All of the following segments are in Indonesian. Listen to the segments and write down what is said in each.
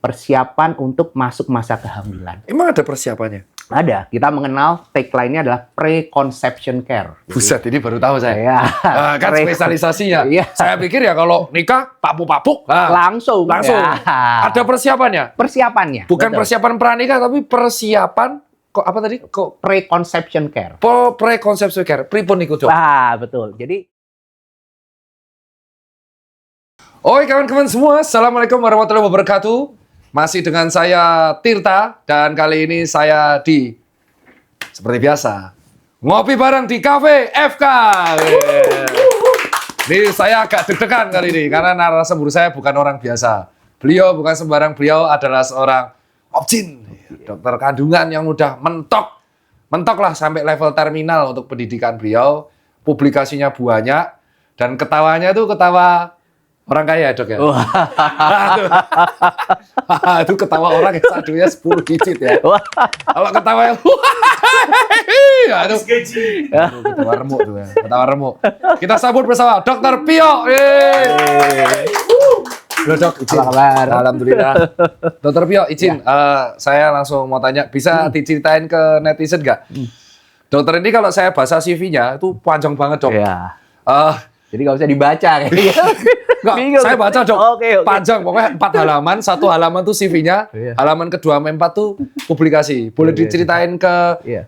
persiapan untuk masuk masa kehamilan. Emang ada persiapannya? Ada. Kita mengenal tagline-nya adalah pre-conception care. Buset, ini baru tahu saya. Ya, Kan spesialisasinya. Iya. Saya pikir ya kalau nikah, papuk-papuk. Langsung. Ya. Ada persiapannya? Persiapannya. Bukan betul. persiapan pranikah, tapi persiapan, kok apa tadi? Kok Pre-conception care. pre-conception care. Pripun niku, Dok? Betul. Jadi Oi kawan-kawan semua, Assalamualaikum warahmatullahi wabarakatuh. Masih dengan saya Tirta, dan kali ini saya seperti biasa, ngopi bareng di Cafe FK. Ini saya agak deg-degan kali ini, karena narasumber saya bukan orang biasa. Beliau bukan sembarang, beliau adalah seorang obgyn, dokter kandungan yang udah mentok lah sampai level terminal untuk pendidikan beliau. Publikasinya banyak, dan ketawanya tuh ketawa orang kaya, Dok, ya? Itu ketawa orang yang sadunya 10 digit ya. Kalau ketawa yang aduh, ketawa remuk tuh ya. Ketawa remuk. Kita sambut bersama Dr. Pio. Loh, Dok, izin. Apa kabar? Alhamdulillah. Dr. Pio, izin. Saya langsung mau tanya, bisa diceritain ke netizen nggak? Dokter ini kalau saya baca CV-nya itu panjang banget, Dok. ya. Jadi nggak usah dibaca kayaknya. Enggak, saya baca, Dok. Oke. Panjang, pokoknya 4 halaman. 1 halaman tuh CV-nya, halaman kedua sampai 4 tuh publikasi. Boleh diceritain ke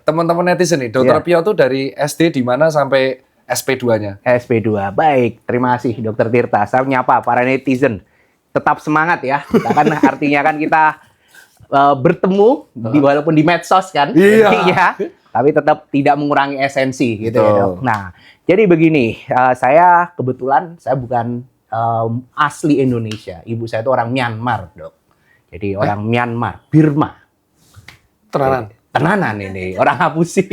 teman-teman netizen nih. Dokter Pio tuh dari SD di mana sampai SP2-nya? SP2. Baik, terima kasih Dokter Tirta. Saya menyapa para netizen. Tetap semangat ya. Kita kan artinya kan kita bertemu walaupun di medsos kan. Iya. Ya, tapi tetap tidak mengurangi esensi gitu ya, Dok. Betul. Nah, jadi begini, saya kebetulan saya bukan asli Indonesia. Ibu saya itu orang Myanmar, Dok. Jadi orang Myanmar, Birma. Tenanan. Tenanan ini, orang Hapusi.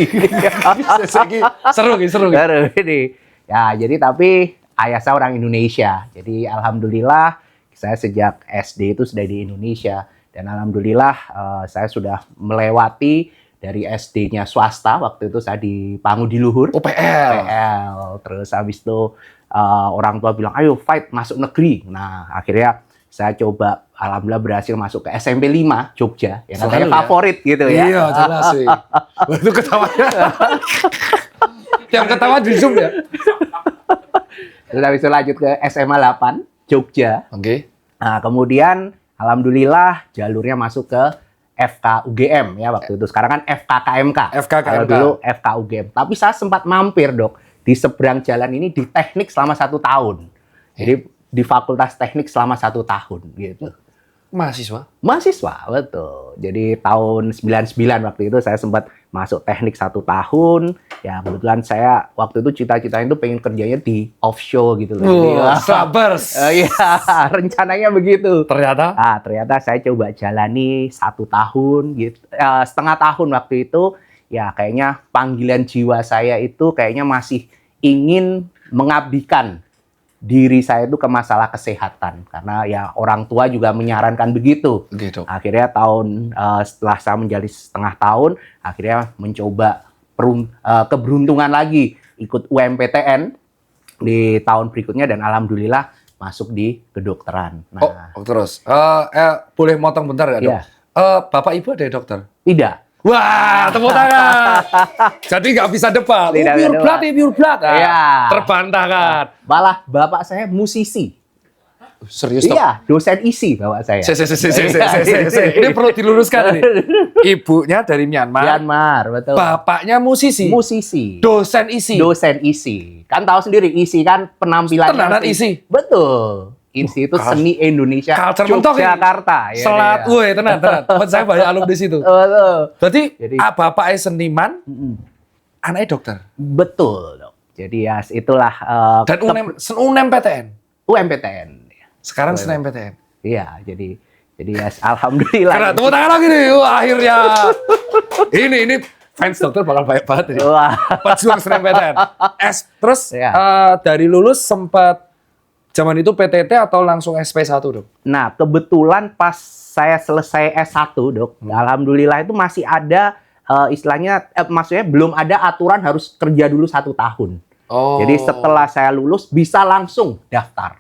Seru Ini. Ya, jadi tapi ayah saya orang Indonesia. Jadi alhamdulillah saya sejak SD itu sudah di Indonesia, dan alhamdulillah saya sudah melewati dari SD-nya swasta, waktu itu saya di Pangudiluhur. PL. Terus habis itu orang tua bilang, ayo fight masuk negeri. Nah, akhirnya saya coba, alhamdulillah berhasil masuk ke SMP 5 Jogja. Ya, katanya favorit gitu ya. Iya, jelas sih. Itu ketawanya. Yang ketawa di Zoom ya. Terus habis itu lanjut ke SMA 8 Jogja. Oke. Nah, kemudian alhamdulillah jalurnya masuk ke FK UGM ya waktu itu. Sekarang kan FKKMK. Kalau dulu FK UGM. Tapi saya sempat mampir, Dok, di seberang jalan ini di teknik selama 1 tahun. Jadi di Fakultas Teknik selama 1 tahun gitu. Mahasiswa, betul. Jadi tahun 99 waktu itu saya sempat masuk teknik 1 tahun. Ya kebetulan saya waktu itu cita-citanya itu pengen kerjanya di offshore gitu loh. Scrubbers. Iya, rencananya begitu. Ternyata saya coba jalani 1 tahun gitu, setengah tahun waktu itu. Ya kayaknya panggilan jiwa saya itu kayaknya masih ingin mengabdikan diri saya itu ke masalah kesehatan, karena ya orang tua juga menyarankan begitu. Akhirnya setelah saya menjalani setengah tahun, akhirnya mencoba keberuntungan lagi ikut UMPTN di tahun berikutnya, dan alhamdulillah masuk di kedokteran. Nah, terus boleh motong bentar nggak, Dok? Iya. Bapak Ibu ada dokter? Tidak. Wah, tepuk tangan. Jadi nggak bisa debat. Pure blood. Terbantahkan. Malah bapak saya musisi. Serius, Dok? Iya, dosen isi bapak saya. Ini perlu diluruskan ini. Ibunya dari Myanmar, betul. Bapaknya musisi. Dosen isi. Kan tahu sendiri isi kan penampilannya. Tenanan isi. Betul. ISI itu Seni Indonesia Yogyakarta. Selat, tenan. Saya banyak alumni di situ. Berarti bapaknya seniman, anaknya dokter. Betul, Dok. Jadi ya itulah. Dan UMPTN. Sekarang SNMPTN. Iya, jadi ya alhamdulillah. Karena tepuk tangan lagi nih, akhirnya. Ini fans dokter bakal banyak banget ini. Pejuang SNMPTN. Terus dari lulus sempat zaman itu PTT atau langsung SP1, Dok? Nah, kebetulan pas saya selesai S1, Dok, alhamdulillah itu masih ada istilahnya, maksudnya belum ada aturan harus kerja dulu 1 tahun. Jadi setelah saya lulus bisa langsung daftar.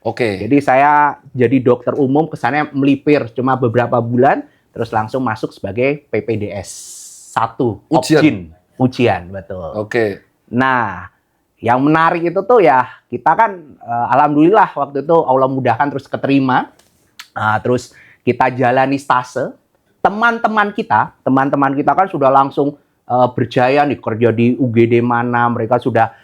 Oke. Jadi saya jadi dokter umum, kesannya melipir cuma beberapa bulan, terus langsung masuk sebagai PPDS 1, Ujian. Ujian, betul. Oke. Nah, yang menarik itu tuh ya, kita kan alhamdulillah waktu itu Allah mudahkan terus keterima. Terus kita jalani stase. Teman-teman kita kan sudah langsung berjaya nih kerja di UGD mana, mereka sudah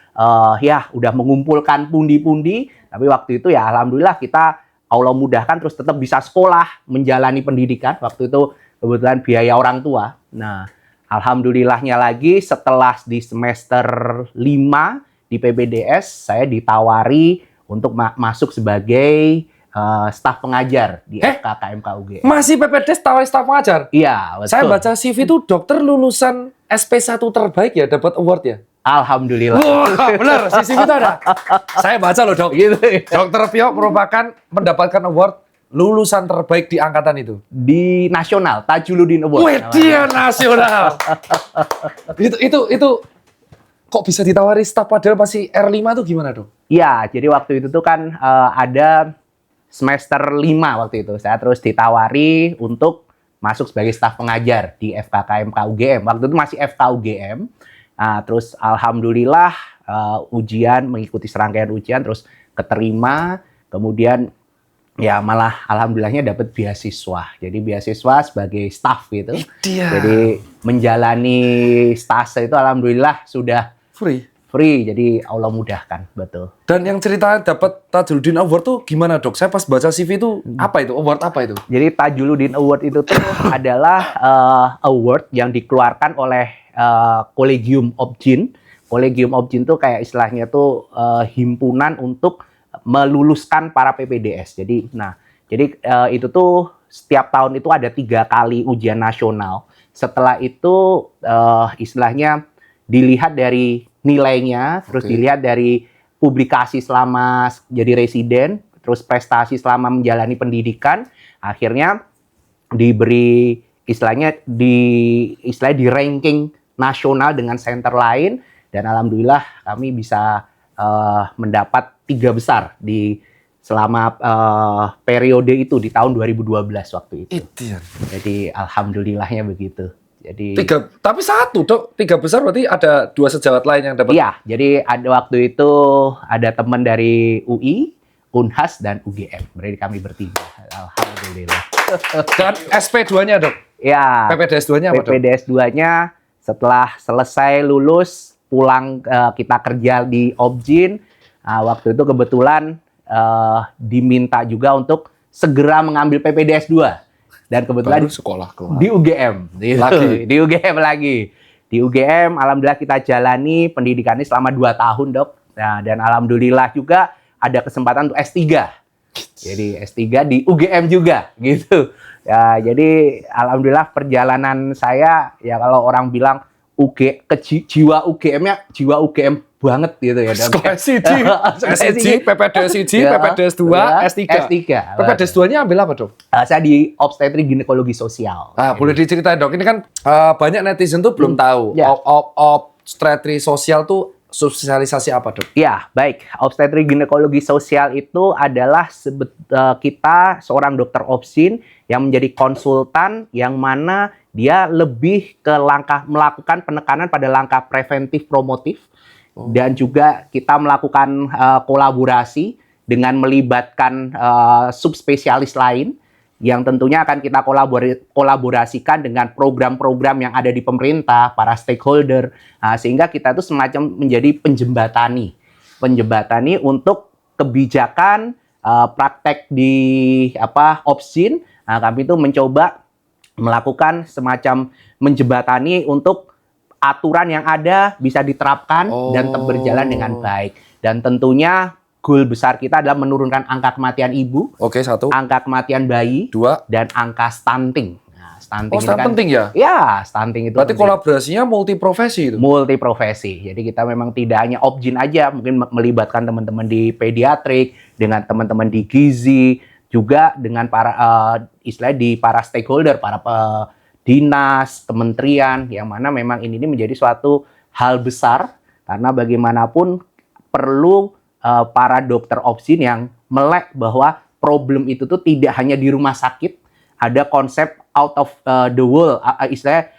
ya udah mengumpulkan pundi-pundi. Tapi waktu itu ya alhamdulillah kita Allah mudahkan terus tetap bisa sekolah, menjalani pendidikan. Waktu itu kebetulan biaya orang tua. Nah, alhamdulillahnya lagi setelah di semester 5 di PPDS saya ditawari untuk masuk sebagai staf pengajar di FKKMK UGM. Masih PPDS tawari staf pengajar? Iya, betul. Saya baca CV itu dokter lulusan SP1 terbaik ya, dapat award ya? Alhamdulillah. Wah, benar, di CV itu ada. Saya baca loh, Dok. Gitu ya. Dokter Pio merupakan mendapatkan award lulusan terbaik di angkatan itu. Di nasional, Tajuluddin Award. Wih, dia nasional. itu kok bisa ditawari staf padahal masih R5 tuh gimana, Dok? Iya, jadi waktu itu tuh kan ada semester 5 waktu itu. Saya terus ditawari untuk masuk sebagai staf pengajar di FKKMK UGM. Waktu itu masih FK UGM. Terus alhamdulillah mengikuti serangkaian ujian terus keterima. Kemudian ya malah alhamdulillahnya dapat beasiswa. Jadi beasiswa sebagai staf gitu. Jadi menjalani stase itu alhamdulillah sudah free, jadi Allah mudahkan, betul. Dan yang cerita dapat Tajuluddin Award tuh gimana, Dok? Saya pas baca CV itu apa itu? Award apa itu? Jadi Tajuluddin Award itu tuh adalah award yang dikeluarkan oleh Kolegium Objin. Kolegium Objin tuh kayak istilahnya tuh himpunan untuk meluluskan para PPDS. Jadi itu tuh setiap tahun itu ada 3 kali ujian nasional. Setelah itu istilahnya dilihat dari nilainya, terus dilihat dari publikasi selama jadi residen, terus prestasi selama menjalani pendidikan, akhirnya diberi di ranking nasional dengan center lain, dan alhamdulillah kami bisa mendapat 3 besar di selama periode itu di tahun 2012 waktu itu. Jadi alhamdulillahnya begitu. Jadi 3, tapi 1, Dok. 3 besar berarti ada 2 sejawat lain yang dapat. Iya, jadi ada waktu itu ada teman dari UI, Unhas dan UGM. Berarti kami bertiga. Alhamdulillah. Dan SP2-nya, Dok? Ya. PPDS2-nya apa, Dok? PPDS2-nya setelah selesai lulus pulang kita kerja di Objin. Waktu itu kebetulan diminta juga untuk segera mengambil PPDS2. Dan kebetulan sekolah di UGM, di UGM lagi. Di UGM, alhamdulillah kita jalani pendidikannya selama 2 tahun, Dok. Nah, dan alhamdulillah juga ada kesempatan untuk S3. Jadi S3 di UGM juga, gitu. Ya, jadi alhamdulillah perjalanan saya, ya kalau orang bilang jiwa UGM-nya jiwa UGM banget gitu ya. SIG, PPDS1, PPDS2, S3. PPDS2-nya ambil apa, Dok? Saya di obstetrik ginekologi sosial. Boleh diceritain, Dok. Ini kan banyak netizen tuh belum tahu. Obstetrik sosial tuh spesialisasi apa, Dok? Ya, baik. Obstetrik ginekologi sosial itu adalah kita seorang dokter obstin yang menjadi konsultan yang mana dia lebih ke melakukan penekanan pada langkah preventif promotif. Dan juga kita melakukan kolaborasi dengan melibatkan subspesialis lain yang tentunya akan kita kolaborasikan dengan program-program yang ada di pemerintah, para stakeholder, sehingga kita itu semacam menjadi penjembatani untuk kebijakan praktek di Obstin. Kami itu mencoba melakukan semacam menjembatani untuk aturan yang ada bisa diterapkan dan tetap berjalan dengan baik. Dan tentunya goal besar kita adalah menurunkan angka kematian ibu, 1, angka kematian bayi, 2, dan angka stunting. Nah, stunting itu penting ya? Ya, stunting itu berarti penting. Kolaborasinya multiprofesi itu? Multiprofesi. Jadi kita memang tidak hanya Obgyn aja, mungkin melibatkan teman-teman di pediatrik, dengan teman-teman di gizi, juga dengan para para stakeholder, para dinas, kementerian, yang mana memang ini menjadi suatu hal besar karena bagaimanapun perlu para dokter Obstin yang melek bahwa problem itu tuh tidak hanya di rumah sakit, ada konsep out of the world, istilahnya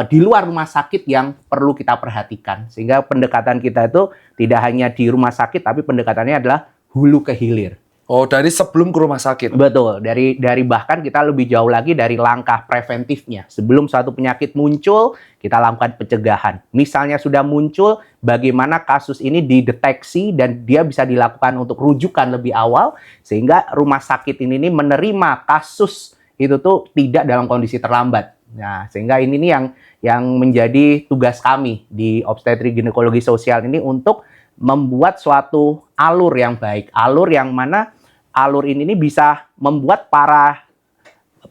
di luar rumah sakit yang perlu kita perhatikan. Sehingga pendekatan kita itu tidak hanya di rumah sakit, tapi pendekatannya adalah hulu ke hilir. Oh, dari sebelum ke rumah sakit. Betul, dari bahkan kita lebih jauh lagi dari langkah preventifnya. Sebelum suatu penyakit muncul, kita lakukan pencegahan. Misalnya sudah muncul, bagaimana kasus ini dideteksi dan dia bisa dilakukan untuk rujukan lebih awal, sehingga rumah sakit ini menerima kasus itu tuh tidak dalam kondisi terlambat. Nah, sehingga ini nih yang menjadi tugas kami di obstetrik ginekologi sosial ini untuk membuat suatu alur yang baik, alur yang mana alur ini bisa membuat para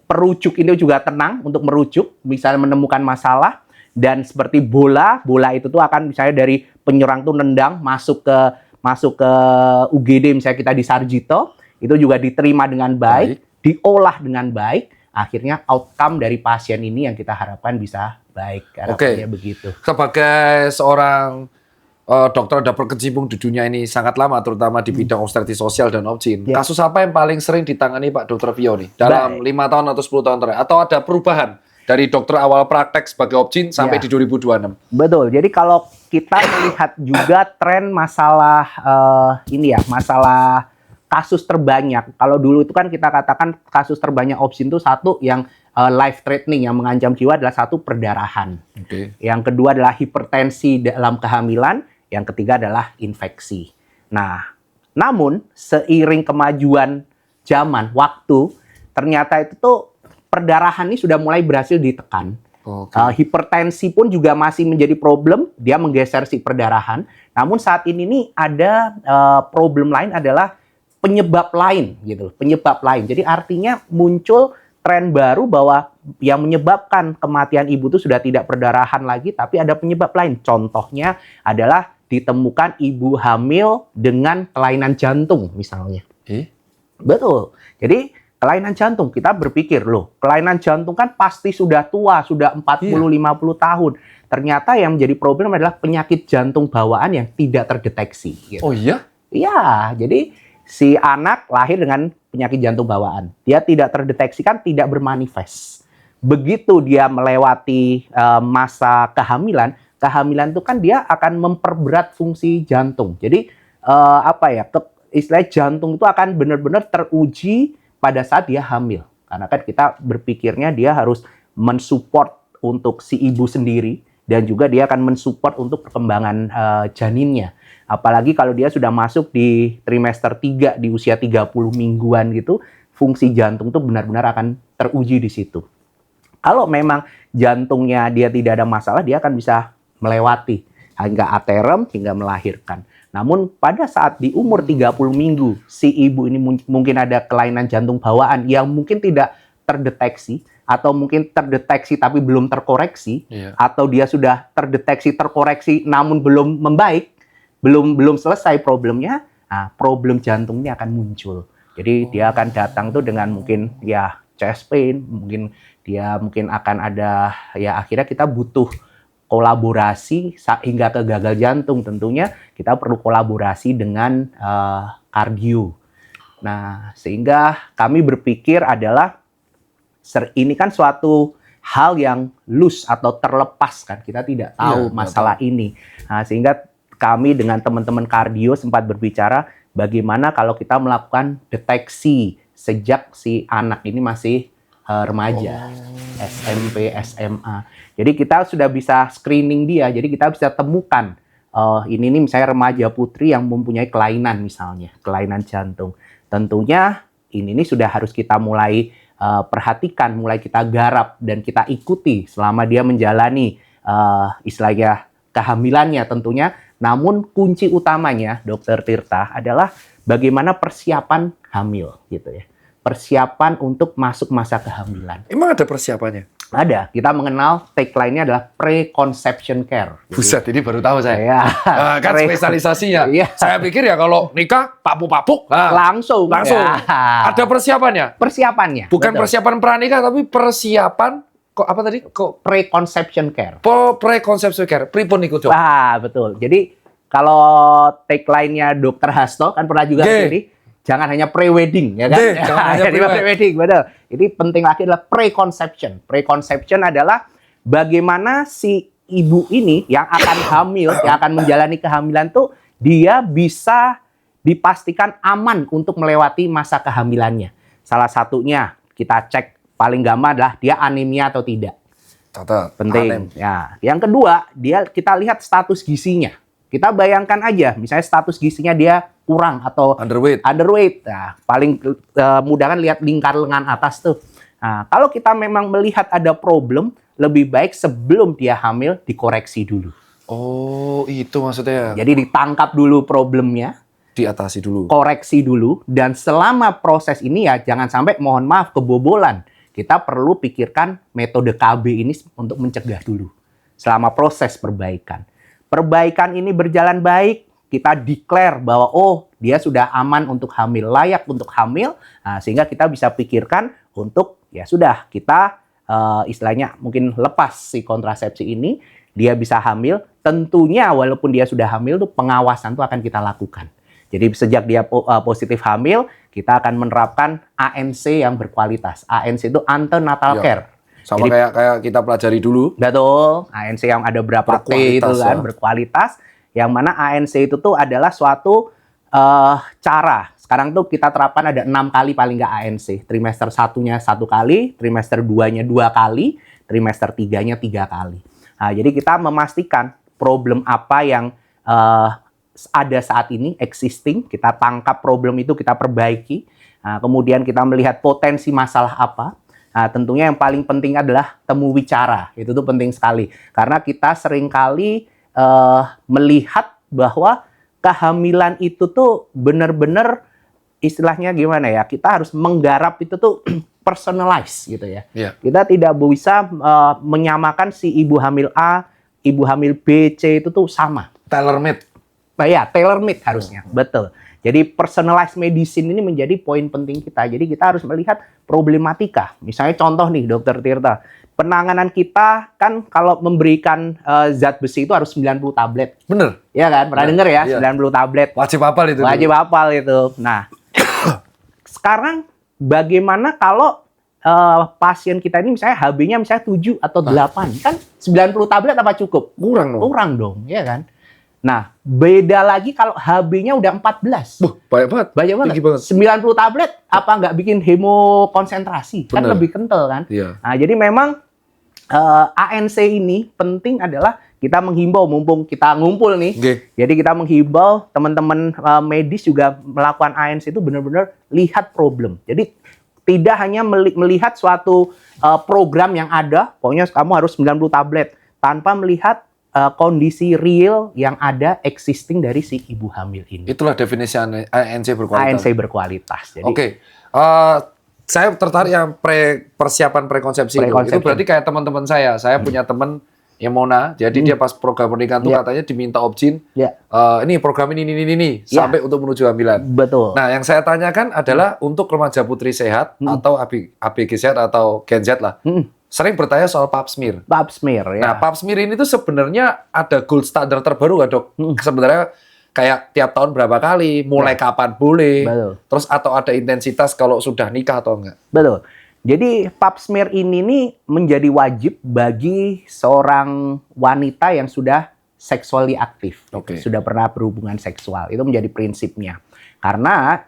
perujuk ini juga tenang untuk merujuk, bisa menemukan masalah, dan seperti bola itu tuh akan misalnya dari penyerang tuh nendang masuk ke UGD, misalnya kita di Sarjito, itu juga diterima dengan baik, diolah dengan baik, akhirnya outcome dari pasien ini yang kita harapkan bisa baik. Harapannya begitu. Sebagai seorang dokter udah berkecimpung di dunia ini sangat lama, terutama di bidang obstetrik sosial dan obgyn. Ya. Kasus apa yang paling sering ditangani Pak Dr. Pio nih dalam 5 tahun atau 10 tahun terakhir? Atau ada perubahan dari dokter awal praktek sebagai obgyn sampai di 2026? Betul. Jadi kalau kita melihat juga tren masalah masalah kasus terbanyak. Kalau dulu itu kan kita katakan kasus terbanyak obgyn itu satu yang life threatening, yang mengancam jiwa adalah satu perdarahan. Yang kedua adalah hipertensi dalam kehamilan. Yang ketiga adalah infeksi. Nah, namun seiring kemajuan zaman, waktu, ternyata itu tuh perdarahan ini sudah mulai berhasil ditekan. Hipertensi pun juga masih menjadi problem, dia menggeser si perdarahan. Namun saat ini nih ada problem lain adalah penyebab lain gitu, penyebab lain. Jadi artinya muncul tren baru bahwa yang menyebabkan kematian ibu itu sudah tidak perdarahan lagi, tapi ada penyebab lain. Contohnya adalah ditemukan ibu hamil dengan kelainan jantung misalnya. Betul. Jadi kelainan jantung, kita berpikir loh, kelainan jantung kan pasti sudah tua, sudah 40-50 tahun. Ternyata yang menjadi problem adalah penyakit jantung bawaan yang tidak terdeteksi. Gitu. Oh iya? Iya, jadi si anak lahir dengan penyakit jantung bawaan. Dia tidak terdeteksi, kan tidak bermanifest. Begitu dia melewati masa kehamilan itu kan dia akan memperberat fungsi jantung. Jadi istilah jantung itu akan benar-benar teruji pada saat dia hamil. Karena kan kita berpikirnya dia harus mensupport untuk si ibu sendiri, dan juga dia akan mensupport untuk perkembangan janinnya. Apalagi kalau dia sudah masuk di trimester 3 di usia 30 mingguan gitu, fungsi jantung itu benar-benar akan teruji di situ. Kalau memang jantungnya dia tidak ada masalah, dia akan bisa melewati hingga aterem, hingga melahirkan. Namun pada saat di umur 30 minggu, si ibu ini mungkin ada kelainan jantung bawaan yang mungkin tidak terdeteksi, atau mungkin terdeteksi tapi belum terkoreksi, atau dia sudah terkoreksi namun belum membaik, belum selesai problemnya, problem jantung ini akan muncul. Jadi dia akan datang tuh dengan mungkin chest pain, mungkin akan ada akhirnya kita butuh kolaborasi hingga ke gagal jantung. Tentunya kita perlu kolaborasi dengan kardio. Nah, sehingga kami berpikir adalah ini kan suatu hal yang loose atau terlepas kan, kita tidak tahu masalah ini. Nah, sehingga kami dengan teman-teman kardio sempat berbicara bagaimana kalau kita melakukan deteksi sejak si anak ini masih remaja, SMP, SMA. Jadi kita sudah bisa screening dia, jadi kita bisa temukan ini nih misalnya remaja putri yang mempunyai kelainan misalnya, kelainan jantung. Tentunya ini nih sudah harus kita mulai perhatikan, mulai kita garap dan kita ikuti selama dia menjalani istilahnya kehamilannya tentunya. Namun kunci utamanya, Dr. Tirta, adalah bagaimana persiapan hamil gitu ya. Persiapan untuk masuk masa kehamilan. Emang ada persiapannya? Ada. Kita mengenal tagline-nya adalah pre-conception care. Buset, ini baru tahu saya. Ya. Kan spesialisasinya. Iya. Saya pikir ya kalau nikah, papuk-papuk. Langsung. Ya. Ada persiapannya? Persiapannya. Bukan betul. persiapan pranikah, tapi persiapan apa tadi? Pre-conception care. Pre-conception care. Pripun ikut dok? Betul. Jadi kalau tagline-nya Dr. Hasto kan pernah juga sini. jangan hanya pre-wedding, ya kan? Jangan hanya pre-wedding, betul. Ini penting lagi adalah preconception. Preconception adalah bagaimana si ibu ini yang akan hamil, yang akan menjalani kehamilan tuh dia bisa dipastikan aman untuk melewati masa kehamilannya. Salah satunya kita cek paling gampang adalah dia anemia atau tidak. Catat. Penting. Ya. Yang kedua, kita lihat status gizinya. Kita bayangkan aja, misalnya status gizinya dia kurang atau underweight. Nah, paling mudah kan lihat lingkar lengan atas tuh. Nah, kalau kita memang melihat ada problem, lebih baik sebelum dia hamil dikoreksi dulu. Oh, itu maksudnya. Jadi ditangkap dulu problemnya, Diatasi dulu. koreksi dulu, dan selama proses ini ya jangan sampai mohon maaf kebobolan. Kita perlu pikirkan metode KB ini untuk mencegah dulu selama proses perbaikan. Perbaikan ini berjalan baik, kita declare bahwa oh dia sudah aman untuk hamil, layak untuk hamil, nah, sehingga kita bisa pikirkan untuk ya sudah kita istilahnya mungkin lepas si kontrasepsi ini, dia bisa hamil. Tentunya walaupun dia sudah hamil tuh pengawasan tuh akan kita lakukan. Jadi sejak dia positif hamil, kita akan menerapkan ANC yang berkualitas. ANC itu antenatal care. Sama Jadi, kayak kita pelajari dulu. betul, ANC yang ada berapa T itu kan, berkualitas. Yang mana ANC itu tuh adalah suatu cara. Sekarang tuh kita terapkan ada 6 kali paling nggak ANC. Trimester 1-nya 1 kali, trimester 2-nya 2 kali, trimester 3-nya 3 kali. Nah, jadi kita memastikan problem apa yang ada saat ini, existing, kita tangkap problem itu, kita perbaiki. Nah, kemudian kita melihat potensi masalah apa. Nah, tentunya yang paling penting adalah temu bicara. Itu tuh penting sekali. Karena kita seringkali melihat bahwa kehamilan itu tuh benar-benar istilahnya gimana ya, kita harus menggarap itu tuh personalize gitu ya. Kita tidak bisa menyamakan si ibu hamil A, ibu hamil B, C itu tuh sama. Tailor-made. Ya, tailor-made harusnya. Betul. Jadi personalized medicine ini menjadi poin penting kita. Jadi kita harus melihat problematika. Misalnya contoh nih, Dokter Tirta. Penanganan kita kan kalau memberikan zat besi itu harus 90 tablet. Bener. Iya kan? Pernah denger ya? 90 tablet. Wajib hafal itu. Wajib hafal itu. Nah, sekarang bagaimana kalau pasien kita ini misalnya HB-nya misalnya 7 atau 8. Kan 90 tablet apa cukup? Kurang dong. Kurang dong, ya kan? Nah, beda lagi kalau HB-nya udah 14. Banyak banget. Banyak banget. Tinggi banget. 90 tablet, apa nggak bikin hemokonsentrasi? Kan Bener. lebih kental kan? Iya. Nah, jadi memang ANC ini penting adalah kita menghimbau, mumpung kita ngumpul nih. Oke. Jadi kita menghimbau teman-teman medis juga melakukan ANC itu benar-benar lihat problem. Jadi tidak hanya melihat suatu program yang ada, pokoknya kamu harus 90 tablet, tanpa melihat kondisi real yang ada existing dari si ibu hamil ini. Itulah definisi ANC berkualitas. ANC berkualitas. Jadi, Oke. Saya tertarik yang persiapan prekonsepsi itu. Itu berarti kayak teman-teman saya. Saya punya teman yang Mona, jadi dia pas program pernikahan itu katanya diminta objin. Ini program ini sampai untuk menuju hamilan. Betul. Nah, yang saya tanyakan adalah untuk remaja putri sehat atau ABG sehat atau Gen Z lah. Sering bertanya soal pap smear. Pap smear, ya. Nah, pap smear ini tuh sebenarnya ada gold standard terbaru nggak, Dok? Sebenarnya kayak tiap tahun berapa kali, mulai kapan boleh, terus atau ada intensitas kalau sudah nikah atau enggak? Betul. Jadi pap smear ini nih menjadi wajib bagi seorang wanita yang sudah sexually aktif, sudah pernah berhubungan seksual. Itu menjadi prinsipnya. Karena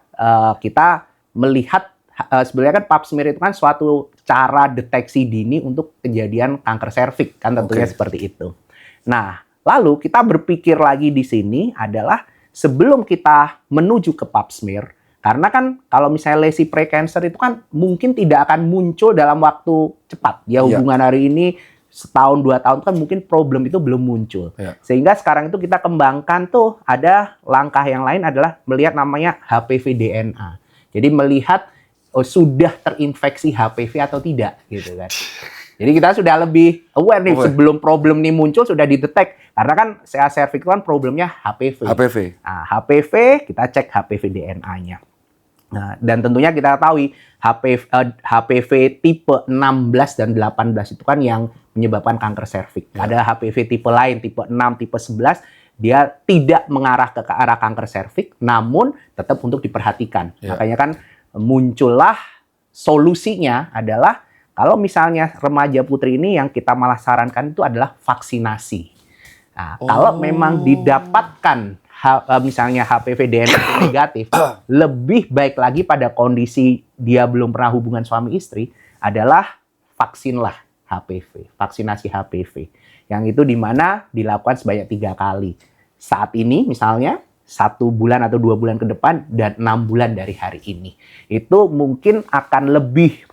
kita melihat sebenarnya kan pap smear itu kan suatu cara deteksi dini untuk kejadian kanker serviks, kan tentunya seperti itu. Nah, lalu kita berpikir lagi di sini adalah sebelum kita menuju ke pap smear, karena kan kalau misalnya lesi precancer itu kan mungkin tidak akan muncul dalam waktu cepat. Ya hubungan hari ini setahun 2 tahun kan mungkin problem itu belum muncul. Sehingga sekarang itu kita kembangkan tuh ada langkah yang lain adalah melihat namanya HPV DNA. Jadi melihat sudah terinfeksi HPV atau tidak gitu kan. Jadi kita sudah lebih aware nih sebelum problem ini muncul sudah didetek. Karena kan CA cervix kan problemnya HPV. Nah, HPV kita cek HPV DNA-nya. Nah, dan tentunya kita tahu HPV tipe 16 dan 18 itu kan yang menyebabkan kanker serviks. Ada HPV tipe lain, tipe 6, tipe 11. dia tidak mengarah ke arah kanker serviks, namun tetap untuk diperhatikan. Ya. Makanya kan muncullah solusinya adalah kalau misalnya remaja putri ini yang kita malah sarankan itu adalah vaksinasi. Nah, kalau memang didapatkan misalnya HPV DNA negatif, lebih baik lagi pada kondisi dia belum pernah hubungan suami istri adalah vaksinlah HPV, vaksinasi HPV. Yang itu dimana dilakukan sebanyak 3 kali. Saat ini misalnya 1 bulan atau 2 bulan ke depan dan 6 bulan dari hari ini. Itu mungkin akan lebih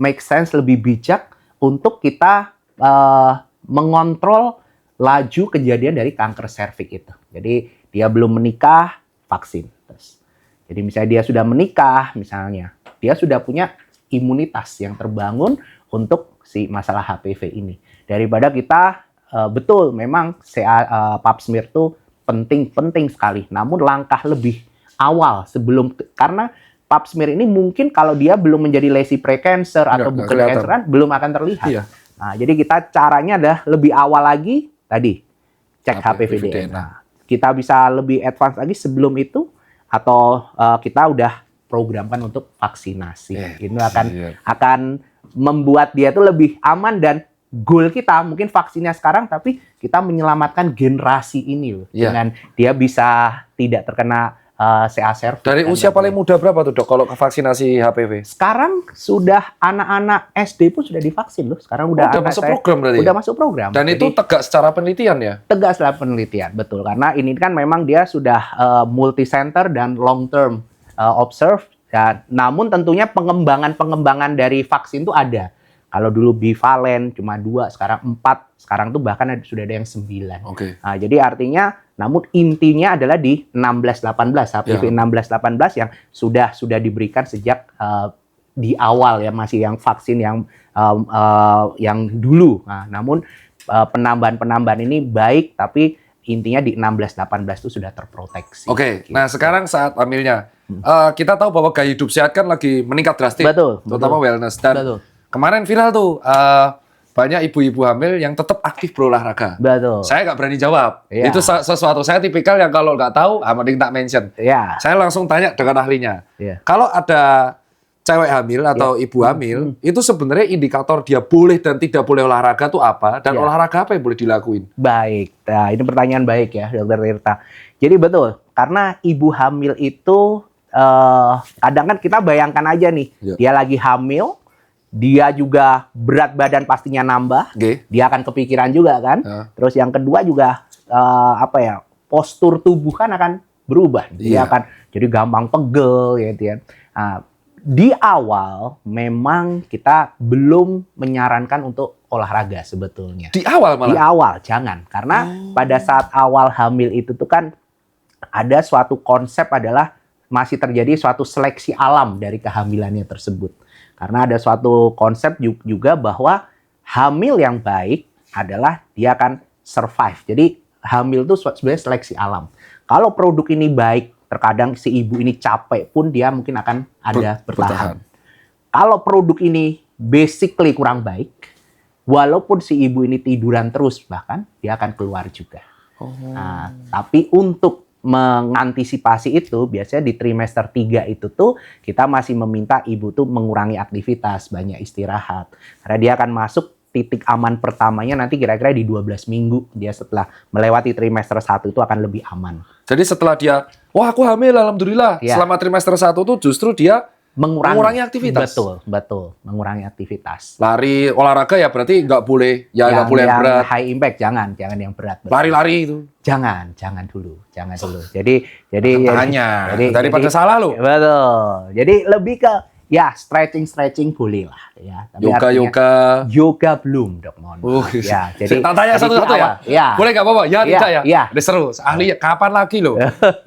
make sense, lebih bijak untuk kita mengontrol laju kejadian dari kanker serviks itu. Jadi dia belum menikah, vaksin. Jadi misalnya dia sudah menikah, misalnya dia sudah punya imunitas yang terbangun untuk si masalah HPV ini. Daripada kita betul memang pap smear itu penting sekali. Namun langkah lebih awal sebelum, karena pap smear ini mungkin kalau dia belum menjadi lesi precancer atau bukan canceran belum akan terlihat. Iya. Nah, jadi kita caranya adalah lebih awal lagi tadi cek HPV DNA. Kita bisa lebih advance lagi sebelum itu atau kita udah programkan untuk vaksinasi. Ini akan membuat dia tuh lebih aman dan goal kita mungkin vaksinnya sekarang tapi kita menyelamatkan generasi ini loh. Dengan dia bisa tidak terkena CA serviks. Dari usia paling muda berapa tuh dok kalau ke vaksinasi HPV? Sekarang sudah anak-anak SD pun sudah divaksin loh. Sekarang udah masuk program berarti. Udah masuk program. Dan jadi, itu tegak secara penelitian ya? Tegak secara penelitian, betul. Karena ini kan memang dia sudah multi center dan long term observe. Ya, namun tentunya pengembangan dari vaksin itu ada. Kalau dulu bivalen cuma 2, sekarang 4, sekarang tuh bahkan sudah ada yang 9. Okay. Nah, jadi artinya, namun intinya adalah di 16-18, HPV 16-18 yang sudah diberikan sejak di awal ya, masih yang vaksin yang dulu. Nah, namun penambahan ini baik, tapi intinya di 16-18 itu sudah terproteksi. Oke, gitu. Nah sekarang saat hamilnya, kita tahu bahwa gaya hidup sehat kan lagi meningkat drastis, terutama wellness. Dan kemarin viral tuh banyak ibu-ibu hamil yang tetap aktif berolahraga. Betul. Saya nggak berani jawab. Ya. Itu sesuatu saya tipikal yang kalau nggak tahu, mending tak mention. Ya. Saya langsung tanya dengan ahlinya. Ya. Kalau ada cewek hamil atau ibu hamil, itu sebenarnya indikator dia boleh dan tidak boleh olahraga tuh apa? Dan olahraga apa yang boleh dilakuin? Baik. Nah, ini pertanyaan baik ya, Dr. Tirta. Jadi betul, karena ibu hamil itu kadang kan kita bayangkan aja nih, dia lagi hamil, dia juga berat badan pastinya nambah, dia akan kepikiran juga kan. Terus yang kedua juga postur tubuh kan akan berubah, dia akan jadi gampang pegel gitu ya. Nah, di awal memang kita belum menyarankan untuk olahraga sebetulnya. Di awal malah? Di awal jangan, karena pada saat awal hamil itu tuh kan ada suatu konsep adalah masih terjadi suatu seleksi alam dari kehamilannya tersebut. Karena ada suatu konsep juga bahwa hamil yang baik adalah dia akan survive. Jadi hamil itu sebenarnya seleksi alam. Kalau produk ini baik, terkadang si ibu ini capek pun dia mungkin akan ada bertahan. Kalau produk ini basically kurang baik, walaupun si ibu ini tiduran terus bahkan dia akan keluar juga. Nah, tapi untuk mengantisipasi itu biasanya di trimester 3 itu tuh kita masih meminta ibu tuh mengurangi aktivitas, banyak istirahat. Karena dia akan masuk titik aman pertamanya nanti kira-kira di 12 minggu. Dia setelah melewati trimester 1 itu akan lebih aman. Jadi setelah dia, wah aku hamil alhamdulillah. Selama trimester 1 tuh justru dia mengurangi aktivitas. Betul. Mengurangi aktivitas. Lari, olahraga ya berarti nggak boleh, nggak boleh yang berat. High impact jangan yang berat. Lari-lari itu. Jangan dulu. Jadi daripada salah loh. Betul. Jadi lebih ke stretching boleh lah ya. Tapi yoga belum, Dok. Ya, jadi tak tanya satu-satu ya. Boleh nggak apa-apa? Ya, tidak ya. Udah seru. Ahli kapan lagi loh?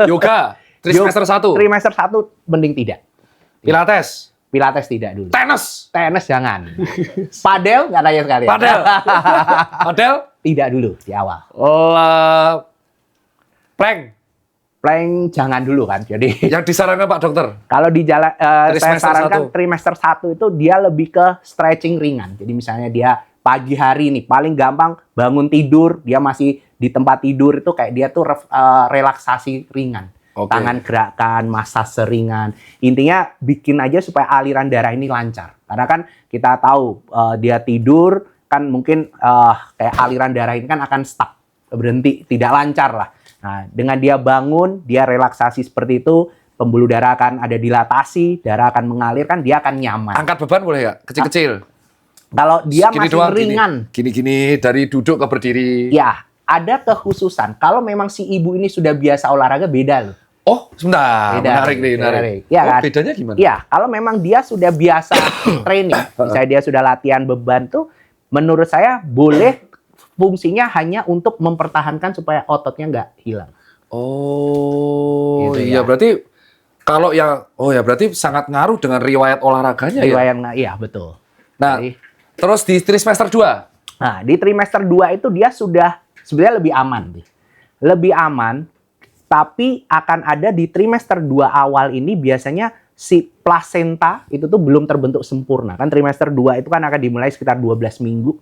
Yoga trimester 1. Trimester 1 mending tidak. Pilates tidak dulu. Tenis jangan. Padel nggak tanya sekali. Padel tidak dulu di awal. Plank jangan dulu kan. Jadi yang disarankan Pak Dokter. Kalau di jalan saya sarankan trimester 1 itu dia lebih ke stretching ringan. Jadi misalnya dia pagi hari nih paling gampang bangun tidur dia masih di tempat tidur itu kayak dia tuh relaksasi ringan. Oke. Tangan gerakan, massage ringan. Intinya bikin aja supaya aliran darah ini lancar. Karena kan kita tahu dia tidur kan mungkin kayak aliran darah ini kan akan stuck, berhenti, tidak lancar lah. Nah, dengan dia bangun, dia relaksasi seperti itu, pembuluh darah akan ada dilatasi, darah akan mengalir kan dia akan nyaman. Angkat beban boleh nggak? Kecil-kecil. Kalau dia Gini masih doang, ringan, Gini-gini dari duduk ke berdiri. ya ada kekhususan. Kalau memang si ibu ini sudah biasa olahraga, beda loh. Oh, sebentar. Beda, Menarik nih, menarik. menarik. Ya, Oh, kan? bedanya gimana? Iya, kalau memang dia sudah biasa training, misalnya dia sudah latihan beban tuh, menurut saya boleh fungsinya hanya untuk mempertahankan supaya ototnya nggak hilang. Oh, Gitu iya ya. berarti kalau yang berarti sangat ngaruh dengan riwayat olahraganya ya. Riwayat iya betul. Nah, Jadi, terus di trimester 2. nah, di trimester 2 itu dia sudah sebenarnya lebih aman. Lebih aman, tapi akan ada di trimester 2 awal ini biasanya si plasenta itu tuh belum terbentuk sempurna. Kan trimester 2 itu kan akan dimulai sekitar 12 minggu.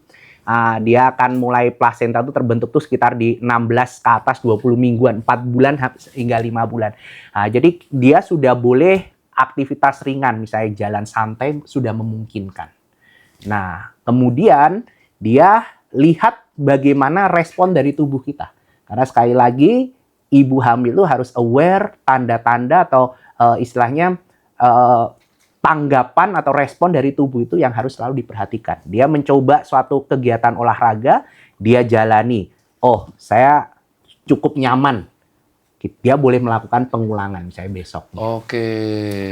Dia akan mulai plasenta itu terbentuk tuh sekitar di 16 ke atas 20 mingguan, 4 bulan hingga 5 bulan. Jadi dia sudah boleh aktivitas ringan, misalnya jalan santai sudah memungkinkan. Nah, kemudian dia lihat bagaimana respon dari tubuh kita. Karena sekali lagi, ibu hamil itu harus aware tanda-tanda atau istilahnya tanggapan atau respon dari tubuh itu yang harus selalu diperhatikan. Dia mencoba suatu kegiatan olahraga, dia jalani. Oh, saya cukup nyaman. Dia boleh melakukan pengulangan, misalnya besok. Oke.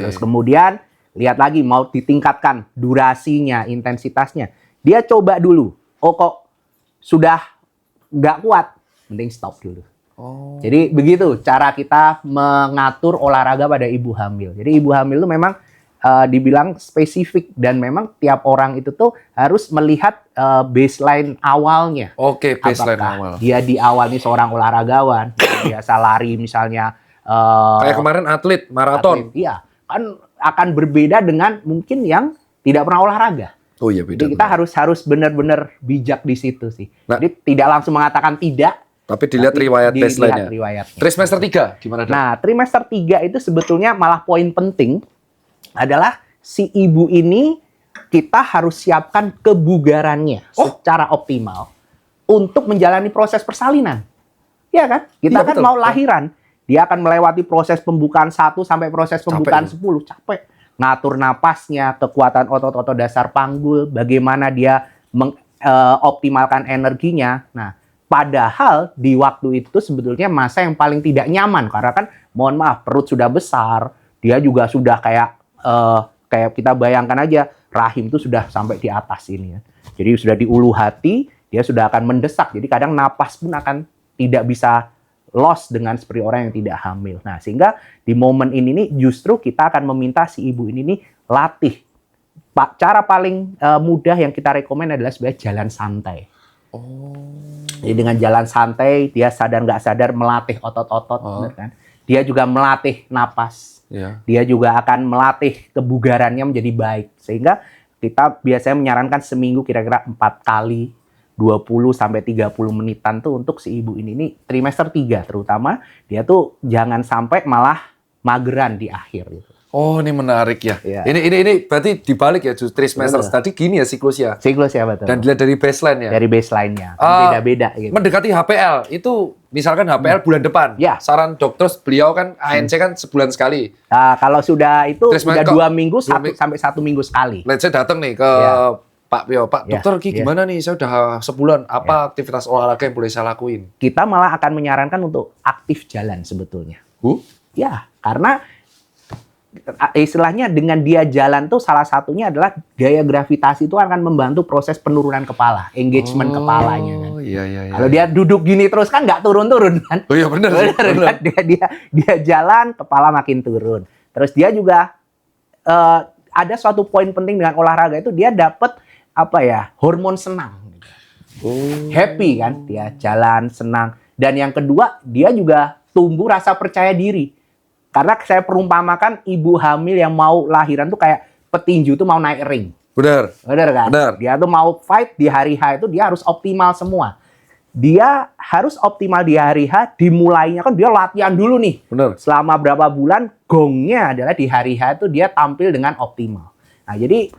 Terus kemudian lihat lagi mau ditingkatkan durasinya, intensitasnya. Dia coba dulu. Oh kok sudah nggak kuat, mending stop dulu. Oh. Jadi begitu cara kita mengatur olahraga pada ibu hamil. Jadi ibu hamil itu memang dibilang spesifik dan memang tiap orang itu tuh harus melihat baseline awalnya. Oke, baseline Apakah awal. dia di awal ini seorang olahragawan, biasa lari misalnya. Kayak kemarin atlet maraton. Iya, kan akan berbeda dengan mungkin yang tidak pernah olahraga. Oh iya beda. Jadi kita harus benar-benar bijak di situ sih. Nah, Jadi tidak langsung mengatakan tidak, tapi dilihat tapi riwayat dilihat baseline-nya. riwayatnya. Trimester 3 gimana, Dok? Nah, trimester 3 itu sebetulnya malah poin penting adalah si ibu ini kita harus siapkan kebugarannya secara optimal untuk menjalani proses persalinan. Iya kan? Kita Iya, kan betul. mau lahiran, dia akan melewati proses pembukaan 1 sampai proses pembukaan Capek. 10, capek. Ngatur napasnya, kekuatan otot-otot dasar panggul, bagaimana dia mengoptimalkan energinya. Nah, padahal di waktu itu sebetulnya masa yang paling tidak nyaman karena kan mohon maaf perut sudah besar, dia juga sudah kayak kita bayangkan aja rahim itu sudah sampai di atas ini ya. Jadi sudah di ulu hati, dia sudah akan mendesak. Jadi kadang napas pun akan tidak bisa loss dengan seperti orang yang tidak hamil. Nah, sehingga di momen ini nih justru kita akan meminta si ibu ini nih latih. Cara paling mudah yang kita rekomen adalah sebenarnya jalan santai. Jadi dengan jalan santai, dia sadar nggak sadar melatih otot-otot, bener kan? Dia juga melatih napas. Iya. Dia juga akan melatih kebugarannya menjadi baik. Sehingga kita biasanya menyarankan seminggu kira-kira 4 kali 20 sampai 30 menitan tuh untuk si ibu ini. Ini trimester 3 terutama dia tuh jangan sampai malah mageran di akhir gitu. Oh, ini menarik ya. Iya. Ini berarti dibalik ya, justru trimester Betul. tadi gini ya siklusnya. Siklus ya betul. Dan dilihat dari baseline ya. Dari baseline-nya. Kan beda-beda gitu. Mendekati HPL itu misalkan HPL bulan depan. Ya. Saran dokter beliau kan ANC kan sebulan sekali. Nah, kalau sudah itu Trimester sudah 2 minggu, 1 minggu. sampai 1 minggu sekali. Let's say datang nih ke Ya. Pak Pio, Pak Ya, dokter ya. gimana nih, saya udah sebulan, apa aktivitas olahraga yang boleh saya lakuin? Kita malah akan menyarankan untuk aktif jalan sebetulnya. Ya, karena istilahnya dengan dia jalan tuh salah satunya adalah gaya gravitasi itu akan membantu proses penurunan kepala, engagement kepalanya kan. Oh iya. Kalau dia duduk gini terus kan nggak turun-turun kan. Oh iya benar. Bener, kan? Dia jalan, kepala makin turun. Terus dia juga ada suatu poin penting dengan olahraga itu dia dapat hormon senang. Happy kan, dia jalan senang. Dan yang kedua, dia juga tumbuh rasa percaya diri. Karena saya perumpamakan ibu hamil yang mau lahiran tuh kayak petinju tuh mau naik ring. Benar. Bener kan? Benar. Dia tuh mau fight di hari H itu dia harus optimal semua. dia harus optimal di hari H, dimulainya kan dia latihan dulu nih. Bener. Selama berapa bulan, gongnya adalah di hari H itu dia tampil dengan optimal. Nah, jadi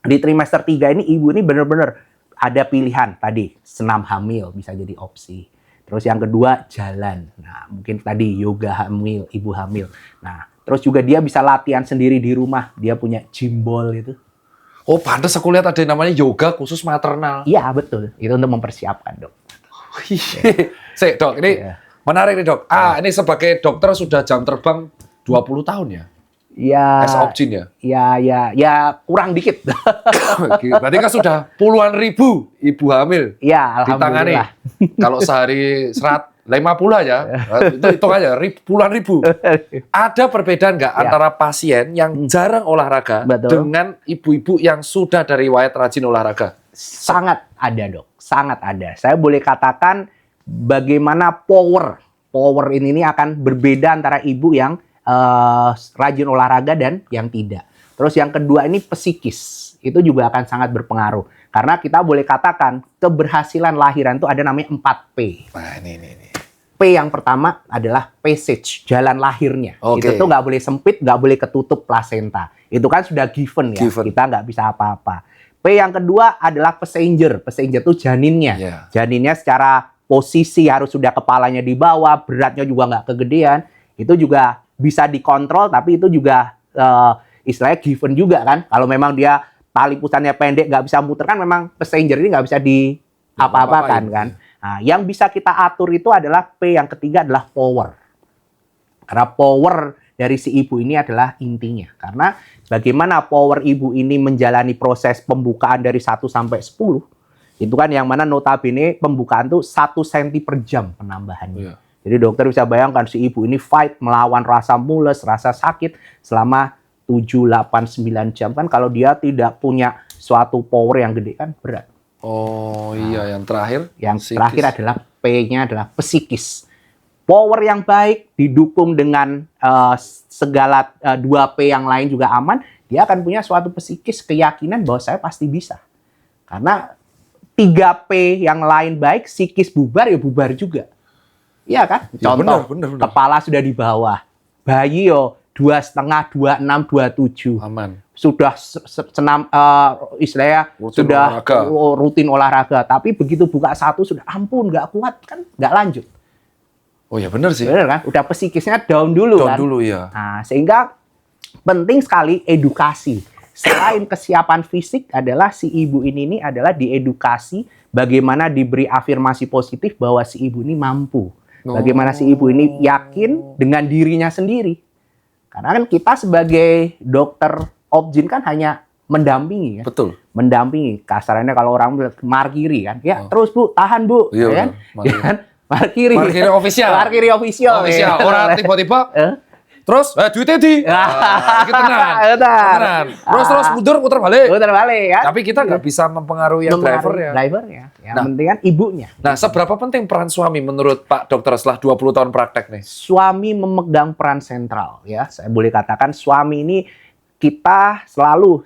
di trimester 3 ini ibu ini benar-benar ada pilihan tadi, senam hamil bisa jadi opsi. Terus yang kedua, jalan. Nah, mungkin tadi yoga hamil, ibu hamil. Nah, terus juga dia bisa latihan sendiri di rumah. Dia punya gym ball itu. Oh, pantas aku lihat ada yang namanya yoga khusus maternal. Iya, betul. Itu untuk mempersiapkan, Dok. Sik, Dok, ini Iya. menarik nih, Dok. Ini sebagai dokter sudah jam terbang 20 tahun ya? Ya, As Opjin ya? ya kurang dikit. Berarti kan sudah puluhan ribu ibu hamil Ya, ditangani. alhamdulillah. Kalau sehari 50 aja, itu hitung aja, puluhan ribu. Ada perbedaan nggak antara pasien yang jarang olahraga Betul. dengan ibu-ibu yang sudah dari riwayat rajin olahraga? Sangat ada, Dok. Sangat ada. Saya boleh katakan bagaimana power ini akan berbeda antara ibu yang rajin olahraga dan yang tidak. Terus yang kedua ini psikis. Itu juga akan sangat berpengaruh. Karena kita boleh katakan keberhasilan lahiran itu ada namanya 4P. Nah, ini. P yang pertama adalah passage, jalan lahirnya. Oke. Itu tuh nggak boleh sempit, nggak boleh ketutup plasenta. Itu kan sudah given ya, Given. kita nggak bisa apa-apa. P yang kedua adalah passenger. Passenger itu janinnya. Yeah. Janinnya secara posisi harus sudah kepalanya di bawah, beratnya juga nggak kegedean. Itu juga bisa dikontrol, tapi itu juga istilahnya given juga kan. Kalau memang dia tali pusatnya pendek, nggak bisa muter kan, memang passenger ini nggak bisa di apa-apakan kan. Nah, yang bisa kita atur itu adalah P yang ketiga adalah power. Karena power dari si ibu ini adalah intinya. Karena bagaimana power ibu ini menjalani proses pembukaan dari 1 sampai 10, itu kan yang mana notabene pembukaan tuh 1 cm per jam penambahannya. Iya. Jadi dokter bisa bayangkan si ibu ini fight melawan rasa mules, rasa sakit selama 7, 8, 9 jam. Kan kalau dia tidak punya suatu power yang gede kan berat. Oh iya, yang terakhir? Yang psikis. terakhir adalah P-nya adalah psikis. Power yang baik didukung dengan segala 2P yang lain juga aman, dia akan punya suatu psikis keyakinan bahwa saya pasti bisa. Karena 3P yang lain baik, psikis bubar ya bubar juga. Iya kan? Ya, Contoh, benar. kepala sudah di bawah. Bayi yo 2,5, 26, 27. Aman. Sudah senam istilahnya Rutin sudah olahraga. rutin olahraga, tapi begitu buka 1 sudah ampun nggak kuat kan nggak lanjut. Oh ya benar sih. Benar kan? Udah psikisnya down dulu Down kan. dulu ya. Nah, sehingga penting sekali edukasi. Selain kesiapan fisik adalah si ibu ini adalah diedukasi bagaimana diberi afirmasi positif bahwa si ibu ini mampu. Bagaimana si ibu ini yakin dengan dirinya sendiri. Karena kan kita sebagai dokter Opjin kan hanya mendampingi kan. Betul. Mendampingi. Kasarannya kalau orang bilang markiri kan. Ya, terus Bu, tahan Bu. Iya, Ya kan? benar. Ya kan? Markiri. Parkir official. Parkiri official. Official. Ya. Orang tiba-tiba terus duitnya di. Kita tenan. Tenan. Terus muter balik. Putar balik kan. Tapi kita nggak bisa mempengaruhi yang drivernya. Drivernya. Yang Nah. penting kan ibunya. Nah, seberapa penting peran suami menurut Pak Dokter setelah 20 tahun praktek nih? Suami memegang peran sentral ya. Saya boleh katakan suami ini kita selalu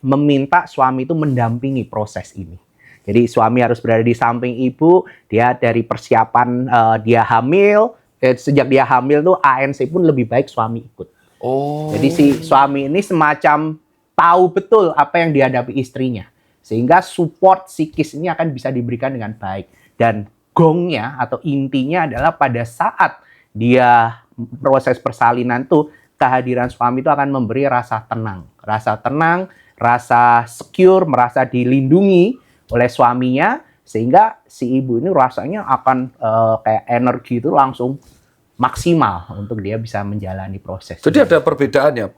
meminta suami itu mendampingi proses ini. Jadi suami harus berada di samping ibu, dia dari persiapan dia hamil, sejak dia hamil tuh ANC pun lebih baik suami ikut. Oh. Jadi si suami ini semacam tahu betul apa yang dihadapi istrinya. Sehingga support psikis ini akan bisa diberikan dengan baik. Dan gongnya atau intinya adalah pada saat dia proses persalinan tuh, kehadiran suami itu akan memberi rasa tenang. Rasa tenang, rasa secure, merasa dilindungi oleh suaminya. Sehingga si ibu ini rasanya akan kayak energi itu langsung maksimal untuk dia bisa menjalani proses. Jadi ada perbedaan ya,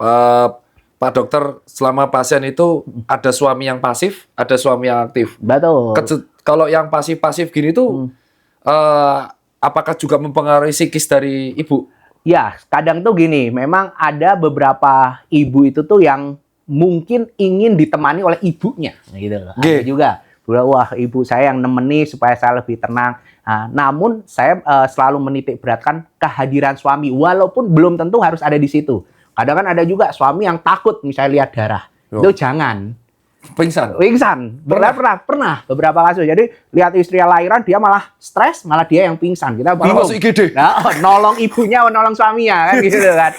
Pak Dokter, selama pasien itu ada suami yang pasif, ada suami yang aktif. Betul. Kalau yang pasif-pasif gini tuh, apakah juga mempengaruhi psikis dari ibu? Ya, kadang tuh gini, memang ada beberapa ibu itu tuh yang mungkin ingin ditemani oleh ibunya, gitu loh. Ada juga. Wah, ibu saya yang nemeni supaya saya lebih tenang. Nah, namun saya selalu menitik beratkan kehadiran suami, walaupun belum tentu harus ada di situ. Kadang kan ada juga suami yang takut misalnya lihat darah. Itu jangan. Pingsan. Pingsan. Pernah beberapa kasus. Jadi lihat istri lahiran dia malah stres, malah dia yang pingsan. Kita Malah bingung. masuk IGD. Nah, nolong ibunya, nolong suaminya kan gitu kan.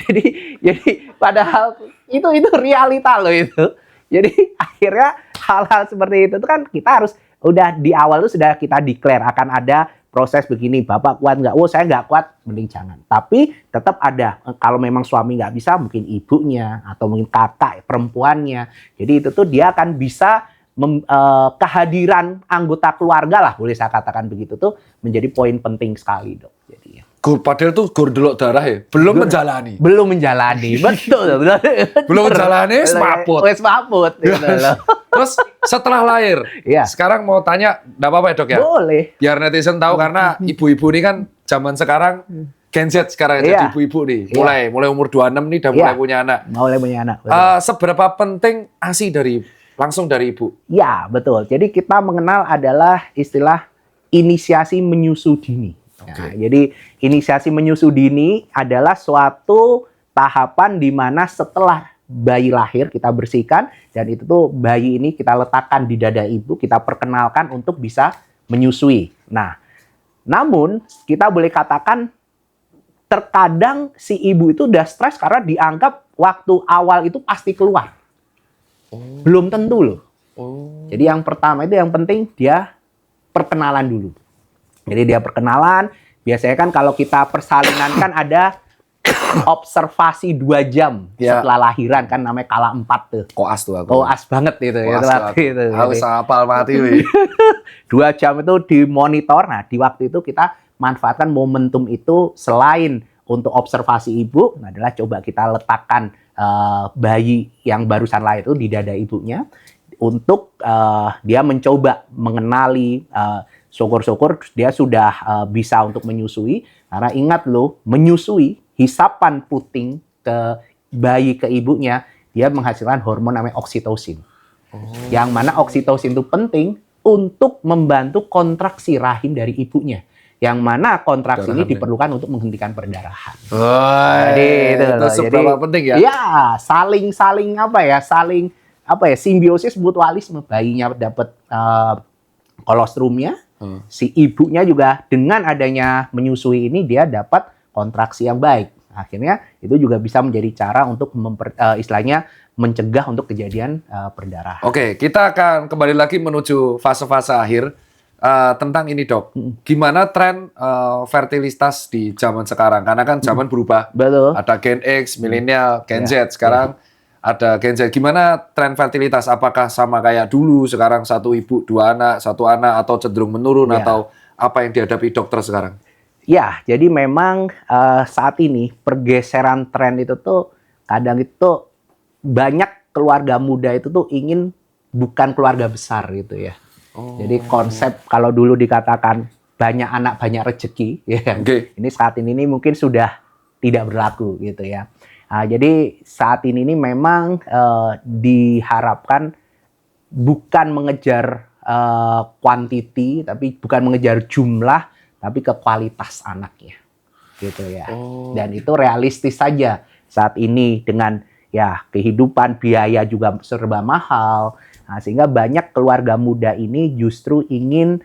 jadi padahal itu realita loh itu. Jadi akhirnya hal-hal seperti itu tuh kan kita harus udah di awal tuh sudah kita declare akan ada proses begini, Bapak kuat nggak? Oh, saya nggak kuat, mending jangan. Tapi tetap ada, kalau memang suami nggak bisa, mungkin ibunya, atau mungkin kakak, perempuannya. Jadi itu tuh dia akan bisa, kehadiran anggota keluarga lah, boleh saya katakan begitu tuh, menjadi poin penting sekali, Dok. Jadi, Padahal tuh gur delok darah ya, belum menjalani. belum menjalani, betul. Belum menjalani, semaput. Wes maput, gitu loh. Terus setelah lahir, Iya. sekarang mau tanya, nggak apa-apa ya dok ya? Boleh. Biar netizen tahu karena ibu-ibu ini kan zaman sekarang Gen Z sekarang jadi Iya. ibu-ibu nih, Iya. mulai umur 26 nih udah Iya. mulai punya anak. Mulai punya anak. Betul. Seberapa penting ASI langsung dari ibu? Ya, betul. Jadi kita mengenal adalah istilah inisiasi menyusu dini. Nah, jadi inisiasi menyusu dini adalah suatu tahapan di mana setelah bayi lahir kita bersihkan dan itu tuh bayi ini kita letakkan di dada ibu, kita perkenalkan untuk bisa menyusui. Nah, namun kita boleh katakan terkadang si ibu itu udah stres karena dianggap waktu awal itu pasti keluar. Belum tentu loh. Jadi yang pertama itu yang penting dia perkenalan dulu. Jadi dia perkenalan, biasanya kan kalau kita persalinan kan ada observasi 2 jam Ya. setelah lahiran kan namanya kala 4 tuh. Koas tuh aku. Koas banget itu ya. Itu. Harus Jadi, hafal mati wih. 2 jam itu dimonitor. Nah, di waktu itu kita manfaatkan momentum itu selain untuk observasi ibu, adalah coba kita letakkan bayi yang barusan lahir itu di dada ibunya untuk dia mencoba mengenali syukur-syukur dia sudah bisa untuk menyusui. Karena ingat loh, menyusui, hisapan puting ke bayi ke ibunya, dia menghasilkan hormon namanya oksitosin. Yang mana oksitosin itu penting untuk membantu kontraksi rahim dari ibunya. Yang mana kontraksi ini diperlukan untuk menghentikan perdarahan. Jadi itu seberapa penting ya? Ya, saling simbiosis mutualisme. Bayinya dapat kolostrumnya, si ibunya juga dengan adanya menyusui ini dia dapat kontraksi yang baik. Akhirnya itu juga bisa menjadi cara untuk istilahnya mencegah untuk kejadian perdarahan. Oke, kita akan kembali lagi menuju fase-fase akhir tentang ini dok. Gimana tren fertilitas di zaman sekarang? Karena kan zaman berubah. Betul. Ada Gen X, milenial, Gen Ya, Z. Sekarang ada Gen Z. Gimana tren fertilitas? Apakah sama kayak dulu? Sekarang 1 ibu 2 anak, 1 anak, atau cenderung menurun? Ya. Atau apa yang dihadapi dokter sekarang? Ya, jadi memang saat ini pergeseran tren itu tuh kadang itu banyak keluarga muda itu tuh ingin bukan keluarga besar gitu ya. Jadi konsep kalau dulu dikatakan banyak anak banyak rezeki, ya. Ini saat ini mungkin sudah tidak berlaku gitu ya. Jadi saat ini memang diharapkan bukan mengejar quantity, tapi bukan mengejar jumlah, tapi ke kualitas anaknya, gitu ya. Dan itu realistis saja saat ini dengan ya kehidupan biaya juga serba mahal. Nah, sehingga banyak keluarga muda ini justru ingin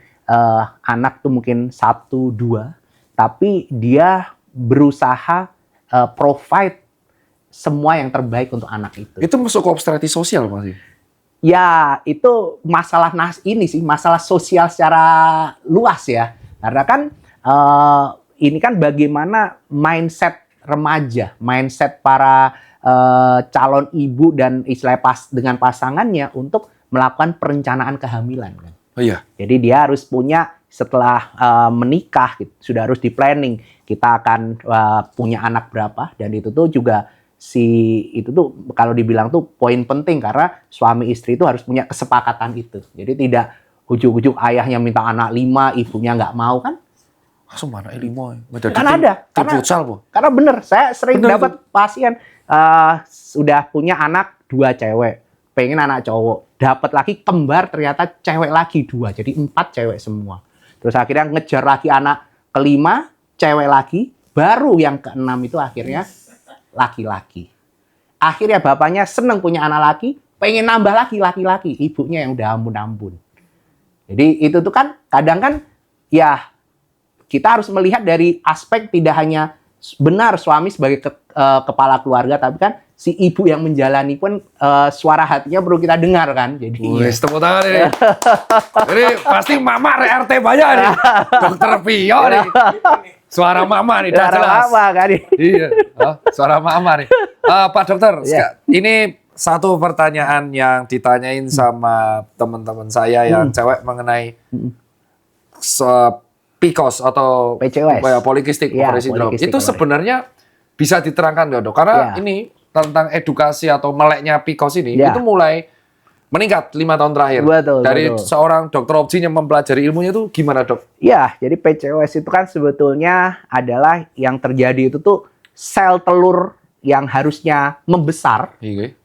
anak tuh mungkin 1, 2, tapi dia berusaha provide semua yang terbaik untuk anak itu. Itu masuk ke obstetric sosial masih? Ya, itu masalah masalah sosial secara luas ya. Karena kan ini kan bagaimana mindset remaja, mindset para calon ibu dan istilah dengan pasangannya untuk melakukan perencanaan kehamilan kan. Oh iya. Jadi dia harus punya setelah menikah gitu, sudah harus di planning kita akan punya anak berapa, dan itu tuh juga itu tuh kalau dibilang tuh poin penting karena suami istri itu harus punya kesepakatan itu. Jadi tidak ujuk-ujuk ayahnya minta anak 5, ibunya nggak mau kan? Langsung mana 5? Kan ada. Karena bener, saya sering dapat pasien sudah punya anak 2 cewek, pengen anak cowok, dapat lagi kembar ternyata cewek lagi 2, jadi 4 cewek semua. Terus akhirnya ngejar lagi anak ke-5, cewek lagi, baru yang ke-6 itu akhirnya laki-laki. akhirnya bapaknya seneng punya anak laki, pengen nambah lagi laki-laki, ibunya yang udah ampun-ampun. Jadi itu tuh kan kadang kan ya kita harus melihat dari aspek tidak hanya benar suami sebagai kepala keluarga, tapi kan si ibu yang menjalani pun suara hatinya perlu kita dengar kan. Jadi Wih, tepuk tangan ini. Ini pasti mama RT banyak nih. Dokter Pio nih. Suara mama nih, dah suara jelas. apa kan? Iya, suara mama nih. Pak dokter, Iya. ini satu pertanyaan yang ditanyain sama teman-teman saya yang cewek mengenai PCOS atau PCOS. polycystic Iya, ovary syndrome. polycystic Itu ovary. sebenarnya bisa diterangkan nggak dok? Karena Iya. ini tentang edukasi atau meleknya PCOS ini Iya. itu mulai meningkat 5 tahun terakhir. Betul, Dari betul. seorang dokter obgyn yang mempelajari ilmunya itu gimana dok? Ya, jadi PCOS itu kan sebetulnya adalah yang terjadi itu tuh sel telur yang harusnya membesar. Iya.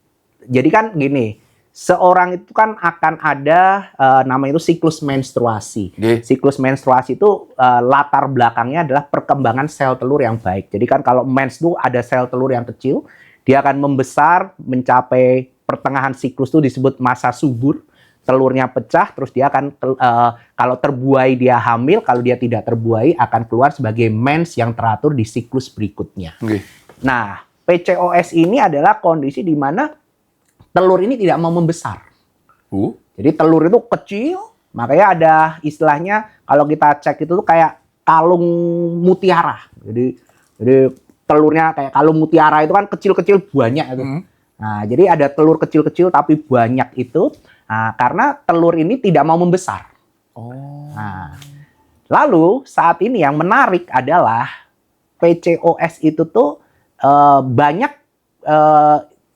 Jadi kan gini, seorang itu kan akan ada namanya itu siklus menstruasi. Nggih. Siklus menstruasi itu latar belakangnya adalah perkembangan sel telur yang baik. Jadi kan kalau mens itu ada sel telur yang kecil, dia akan membesar mencapai pertengahan siklus itu disebut masa subur. Telurnya pecah, terus dia akan kalau terbuai dia hamil, kalau dia tidak terbuai akan keluar sebagai mens yang teratur di siklus berikutnya. Nggih. Nah, PCOS ini adalah kondisi di mana telur ini tidak mau membesar. Jadi telur itu kecil, makanya ada istilahnya kalau kita cek itu tuh kayak kalung mutiara. Jadi telurnya kayak kalung mutiara itu kan kecil-kecil banyak itu. Nah, jadi ada telur kecil-kecil tapi banyak itu karena telur ini tidak mau membesar. Nah, lalu saat ini yang menarik adalah PCOS itu tuh banyak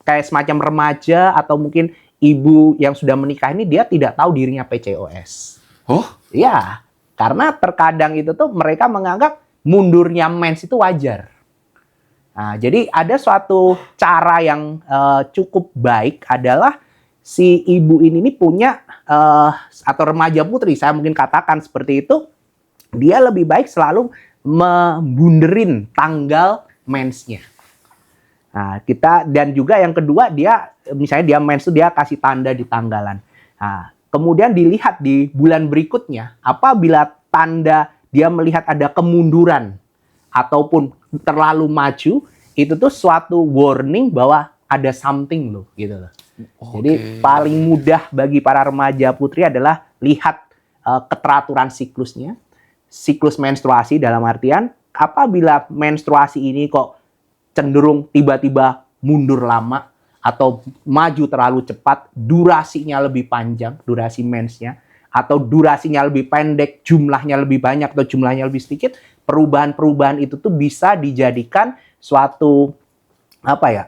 kayak semacam remaja atau mungkin ibu yang sudah menikah ini dia tidak tahu dirinya PCOS. Oh? Iya, karena terkadang itu tuh mereka menganggap mundurnya mens itu wajar. Nah, jadi ada suatu cara yang cukup baik adalah si ibu ini punya atau remaja putri, saya mungkin katakan seperti itu, dia lebih baik selalu membunderin tanggal mensnya. Nah, dan juga yang kedua dia misalnya dia mens itu dia kasih tanda di tanggalan. Nah, kemudian dilihat di bulan berikutnya apabila tanda dia melihat ada kemunduran ataupun terlalu maju, itu tuh suatu warning bahwa ada something loh gitu loh. Jadi paling mudah bagi para remaja putri adalah lihat keteraturan siklusnya. Siklus menstruasi dalam artian apabila menstruasi ini kok cenderung tiba-tiba mundur lama atau maju terlalu cepat, durasinya lebih panjang, durasi mensnya, atau durasinya lebih pendek, jumlahnya lebih banyak atau jumlahnya lebih sedikit, perubahan-perubahan itu tuh bisa dijadikan suatu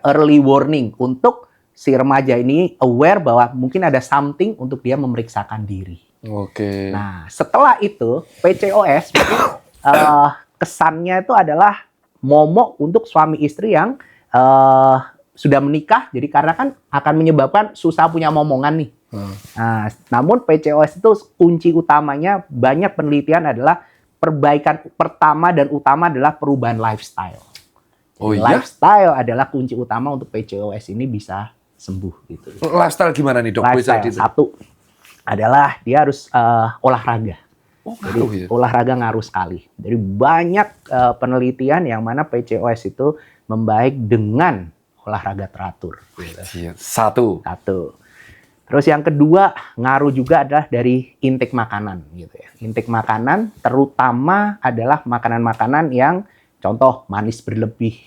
early warning untuk si remaja ini aware bahwa mungkin ada something untuk dia memeriksakan diri. Oke. Nah, setelah itu PCOS kesannya itu adalah momok untuk suami istri yang sudah menikah, jadi karena kan akan menyebabkan susah punya momongan nih. Nah, namun PCOS itu kunci utamanya banyak penelitian adalah perbaikan pertama dan utama adalah perubahan lifestyle. Oh Jadi, iya? lifestyle adalah kunci utama untuk PCOS ini bisa sembuh gitu. Lifestyle gimana nih dok? Bisa Lifestyle satu adalah dia harus olahraga. Oh, Jadi ngaruh ya? olahraga ngaruh sekali. Jadi banyak penelitian yang mana PCOS itu membaik dengan olahraga teratur. Gitu. Iya. Satu. Terus yang kedua ngaruh juga adalah dari intake makanan gitu ya. Intake makanan terutama adalah makanan-makanan yang contoh manis berlebih,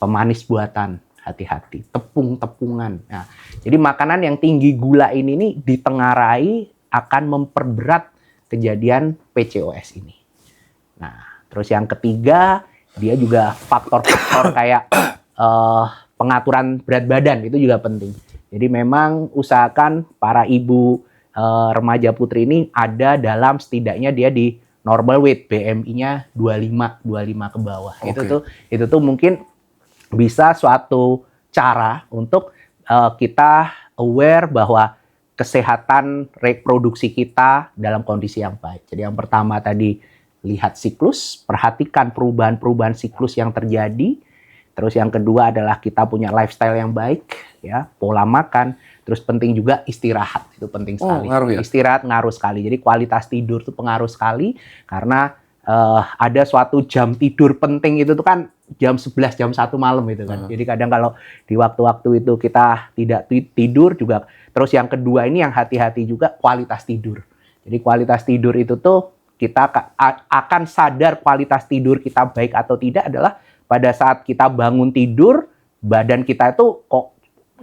pemanis buatan, hati-hati, tepung-tepungan. Nah, jadi makanan yang tinggi gula ini nih ditengarai akan memperberat kejadian PCOS ini. Nah, terus yang ketiga, dia juga faktor-faktor kayak pengaturan berat badan itu juga penting. Jadi memang usahakan para ibu remaja putri ini ada dalam setidaknya dia di normal weight, BMI-nya 25 ke bawah. Oke. Itu tuh mungkin bisa suatu cara untuk kita aware bahwa kesehatan reproduksi kita dalam kondisi yang baik. Jadi yang pertama tadi lihat siklus, perhatikan perubahan-perubahan siklus yang terjadi. Terus yang kedua adalah kita punya lifestyle yang baik, ya, pola makan. Terus penting juga istirahat, itu penting sekali. Ngaruh ya? Istirahat ngaruh sekali. Jadi kualitas tidur itu pengaruh sekali karena ada suatu jam tidur penting itu tuh kan jam 11, jam 1 malam itu kan. Jadi kadang kalau di waktu-waktu itu kita tidak tidur juga. Terus yang kedua ini yang hati-hati juga kualitas tidur. Jadi kualitas tidur itu tuh kita akan sadar kualitas tidur kita baik atau tidak adalah pada saat kita bangun tidur, badan kita itu kok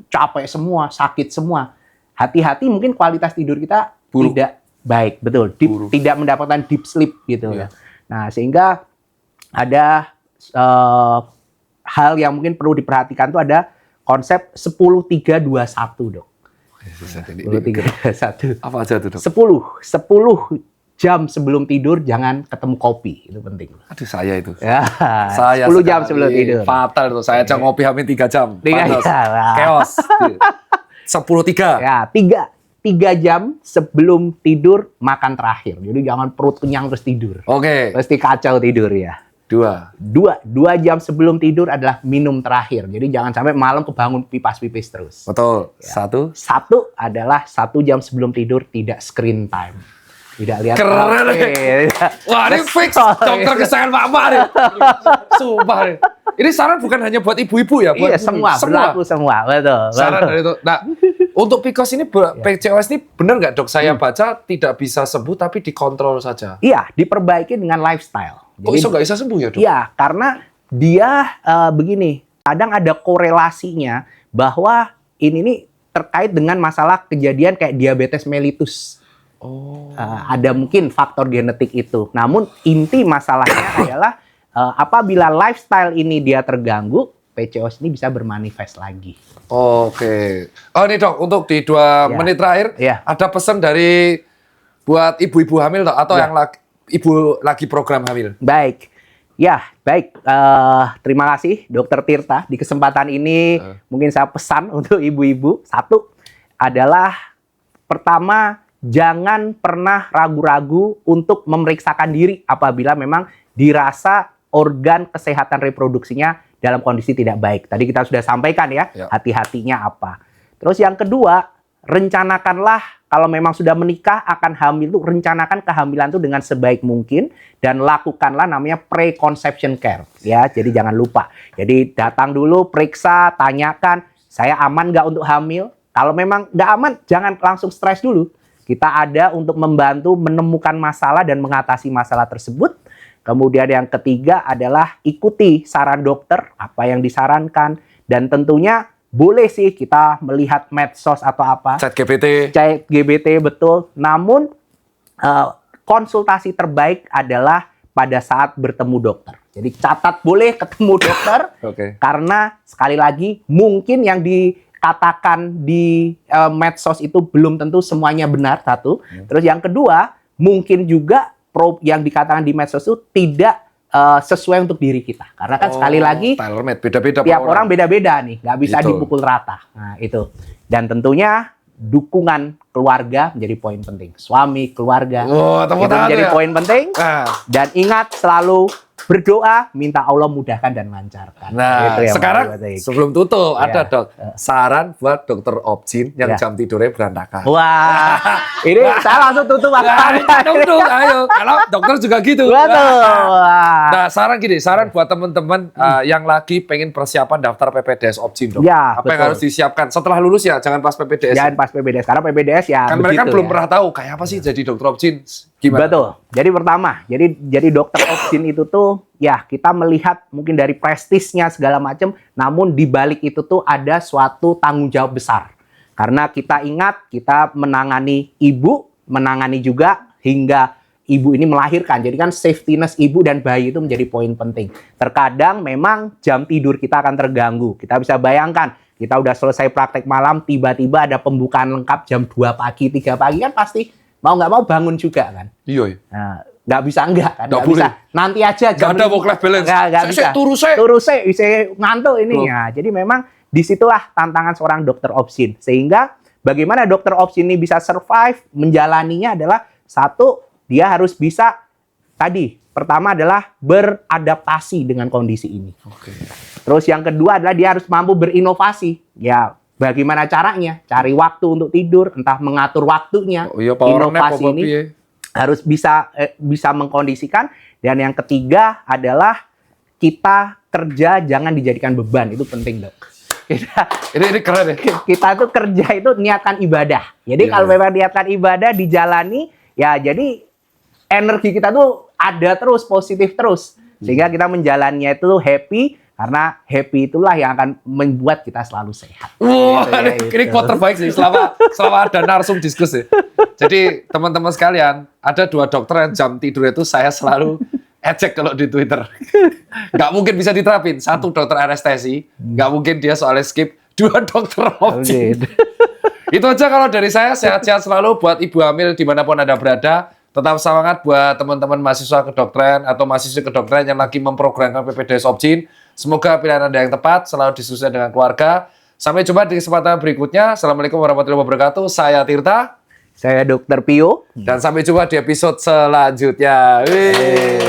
capek semua, sakit semua. Hati-hati mungkin kualitas tidur kita buruk. Tidak baik, betul. Tidak mendapatkan deep sleep gitu ya. Nah, sehingga ada hal yang mungkin perlu diperhatikan tuh ada konsep 10-3-2-1, Dok. 10-3-2-1. Apa aja tuh, Dok? 10 jam sebelum tidur jangan ketemu kopi, itu penting. Aduh, saya itu. Ya, Saya 10 jam sebelum tidur. Fatal tuh. Saya aja ngopi hampir 3 jam. 3 Panas. jam. Chaos. 10-3. Ya, 3 jam sebelum tidur makan terakhir. Jadi jangan perut kenyang terus tidur. Oke. Pasti kacau tidur ya. 2. 2 jam sebelum tidur adalah minum terakhir. Jadi jangan sampai malam kebangun pipis-pipis terus. Betul. Ya. 1. 1 adalah 1 jam sebelum tidur tidak screen time. Tidak lihat Keren. HP. Wah, ini fix dokter kesayangan Mama nih. Sumpah nih. Ini saran bukan hanya buat ibu-ibu ya, buat Iya, semua berlaku semua. Betul. saran betul. dari itu. Nah, untuk PCOS ini PCOS ini benar nggak, Dok? Saya baca tidak bisa sembuh tapi dikontrol saja. Iya, diperbaiki dengan lifestyle. Kok iso nggak bisa sembuh ya, Dok? Iya, karena dia begini, kadang ada korelasinya bahwa ini nih terkait dengan masalah kejadian kayak diabetes mellitus. Ada mungkin faktor genetik itu. Namun inti masalahnya adalah apabila lifestyle ini dia terganggu, PCOS ini bisa bermanifest lagi. Oke. Oh, ini, Dok, untuk di 2 menit terakhir ada pesan dari buat ibu-ibu hamil, Dok, atau yang ibu lagi program hamil. Baik. Ya, baik. Terima kasih Dokter Tirta. Di kesempatan ini mungkin saya pesan untuk ibu-ibu. 1 adalah pertama, jangan pernah ragu-ragu untuk memeriksakan diri apabila memang dirasa organ kesehatan reproduksinya dalam kondisi tidak baik. Tadi kita sudah sampaikan ya, hati-hatinya apa. Terus yang kedua, rencanakanlah kalau memang sudah menikah akan hamil itu, rencanakan kehamilan itu dengan sebaik mungkin dan lakukanlah namanya pre-conception care. Ya, jadi jangan lupa. Jadi datang dulu, periksa, tanyakan, saya aman nggak untuk hamil? Kalau memang nggak aman, jangan langsung stres dulu. Kita ada untuk membantu menemukan masalah dan mengatasi masalah tersebut. Kemudian yang ketiga adalah ikuti saran dokter, apa yang disarankan. Dan tentunya boleh sih kita melihat medsos atau apa. ChatGPT, betul. Namun konsultasi terbaik adalah pada saat bertemu dokter. Jadi catat boleh ketemu dokter. Karena sekali lagi mungkin yang dikatakan di medsos itu belum tentu semuanya benar, 1. Terus yang kedua, mungkin juga yang dikatakan di medsos itu tidak sesuai untuk diri kita. Karena kan sekali lagi beda-beda, tiap orang beda-beda nih, nggak bisa dipukul rata. Nah, itu. Dan tentunya dukungan keluarga menjadi poin penting. Suami, keluarga, itu menjadi poin penting. Dan ingat selalu berdoa, minta Allah mudahkan dan lancarkan. Nah, itu sekarang sebelum tutup ada, Dok, saran buat Dokter Opjin yang jam tidurnya berantakan. Wah, ini saya langsung tutup. Ayo, kalau dokter juga gitu. Nah, saran gini, saran buat teman-teman yang lagi pengen persiapan daftar PPDS Opjin, Dok. Apa yang harus disiapkan setelah lulus ya? Jangan pas PPDS. Jangan pas PPDS, karena PPDS ya kan mereka belum pernah tahu kayak apa sih jadi Dokter Opjin. Gimana? Betul. Jadi pertama, jadi Dokter Opjin itu tuh ya kita melihat mungkin dari prestisnya segala macam, namun di balik itu tuh ada suatu tanggung jawab besar. Karena kita ingat kita menangani ibu, menangani juga hingga ibu ini melahirkan. Jadi kan safety-ness ibu dan bayi itu menjadi poin penting. Terkadang memang jam tidur kita akan terganggu. Kita bisa bayangkan, kita udah selesai praktek malam, tiba-tiba ada pembukaan lengkap jam 2 pagi, 3 pagi kan pasti mau nggak mau bangun juga kan. Iya. Nah, nggak bisa enggak kan? Nggak bisa. Nanti aja jam. Nggak ada work-life balance. Nggak bisa. Turu saya ngantuk ini ya. Jadi memang disitulah tantangan seorang dokter Opjin. Sehingga bagaimana dokter Opjin ini bisa survive, menjalaninya adalah 1, dia harus bisa tadi pertama adalah beradaptasi dengan kondisi ini. Oke. Terus yang kedua adalah dia harus mampu berinovasi. Ya, bagaimana caranya? Cari waktu untuk tidur, entah mengatur waktunya. Oh iya, Pak, orangnya Inovasi apa, ini piye? harus bisa mengkondisikan. Dan yang ketiga adalah kita kerja jangan dijadikan beban. Itu penting, Dok. Ini keren ya. Kita tuh kerja itu niatkan ibadah. Jadi Iya, kalau iya. memang niatkan ibadah dijalani, ya jadi energi kita tuh ada terus, positif terus. Sehingga kita menjalannya itu happy, karena happy itulah yang akan membuat kita selalu sehat. Wah, Gitu, ini quote terbaik sih selama ada narsum diskus ya. Jadi teman-teman sekalian, ada 2 dokter yang jam tidur itu saya selalu ejek kalau di Twitter. Nggak mungkin bisa diterapin. 1 dokter anestesi, nggak mungkin dia soalnya skip. 2 dokter opsi. Oke. Itu aja kalau dari saya. Sehat-sehat selalu buat ibu hamil dimanapun Anda berada. Tetap semangat buat teman-teman mahasiswa kedokteran atau mahasiswa kedokteran yang lagi memprogramkan PPDS Opjin. Semoga pilihan Anda yang tepat, selalu disusun dengan keluarga. Sampai jumpa di kesempatan berikutnya. Assalamualaikum warahmatullahi wabarakatuh. Saya Tirta. Saya Dokter Pio. Dan sampai jumpa di episode selanjutnya. Wih.